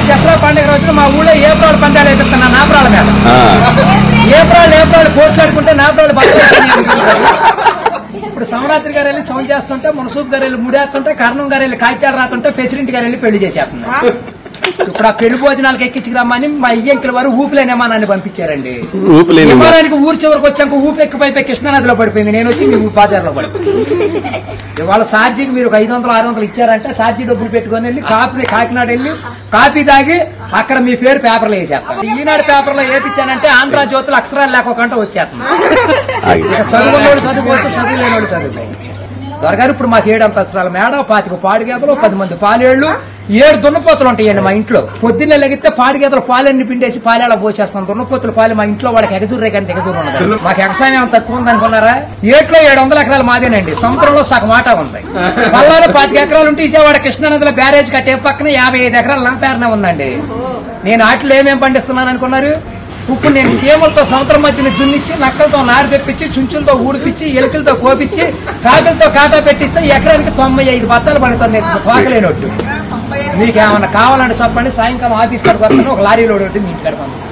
దసరా పండుగ రోజున మా ఊళ్ళో ఏప్రాలు పందాలు అయిపోతున్నా నాపరాల మీద ఏప్రాలు పోట్లాడుకుంటే నాపరాలు ఇప్పుడు సమరాత్రి గారు వెళ్ళి సౌండ్ చేస్తుంటే మునసూబ్ గారు వెళ్ళి ముడేస్తుంటే కర్ణం గారు వెళ్ళి కాగితాలు రాస్తుంటే ప్రెసిడెంట్ గారు వెళ్ళి పెళ్లి చేసేస్తున్నారు. ఇప్పుడు ఆ పెళ్లి భోజనాలకు ఎక్కించుకురమ్మని మా అయ్యంకుల వారు ఊపిలేని విమానాన్ని పంపించారండి. విమానానికి ఊరి చివరికి వచ్చాక ఊపి ఎక్కిపోయి కృష్ణానదిలో పడిపోయింది. నేను వచ్చి మీ బాజార్లో పడిపోయింది. ఇవాళ ఛార్జీకి మీరు 500-600 ఇచ్చారంటే ఛార్జీ డబ్బులు పెట్టుకుని వెళ్ళి కాకినాడ వెళ్ళి కాఫీ తాగి అక్కడ మీ పేరు పేపర్లో వేసేస్తాను. ఈనాడు పేపర్లో ఏపిచ్చానంటే ఆంధ్ర జ్యోతులు అక్షరాలు లేకోకుండా వచ్చేస్తాను. చదువుకున్నోడు చదువుకోవచ్చు, చదువు లేనోడు చదువుకోవచ్చు. దొరగారు ఇప్పుడు మాకు 7 అంతస్తుల మేడ, 25 పాడి గేదలు, 10 మంది పాలేళ్లు, 7 దున్నపోతులు ఉంటాయండి మా ఇంట్లో. పొద్దున్నే లెగితే పాడి గేదలు పాలన్నీ పిండేసి పాలేలా పోసేస్తాం. దున్నపోతులు పాలు మా ఇంట్లో వాళ్ళకి ఎగజూరే కానీ ఎగజూరు ఉండదు. మాకు వ్యవసాయం ఏమైనా తక్కువ ఉందనుకున్నారా? ఏట్లో 700 ఎకరాలు మాదేనండి. సముద్రంలో సగం ఆట ఉంది. పల్లాలో 25 ఎకరాలు ఉంటే ఇసేవాడ కృష్ణానదిలో బ్యారేజ్ కట్టే పక్కన 55 ఎకరాలు నా పేరునే ఉందండి. నేను ఆటలు ఏమేమి పండిస్తున్నాను అనుకున్నారు? ఇప్పుడు నేను చీమలతో సముద్రం మధ్యని దున్నిచ్చి, నక్కలతో నారు తెప్పించి, చుంచులతో ఊడిపించి, ఎలుకలతో కోపించి, కాకులతో కాటా పెట్టిస్తే ఎకరానికి 95 బత్తాలు పండుతాను. నేను కోకలేనట్టు. మీకేమన్నా కావాలంటే చెప్పండి, సాయంకాలం ఆఫీస్ కాడికి వస్తాను, ఒక లారీలో మీ ఇంటి కాడ పంపిస్తాను.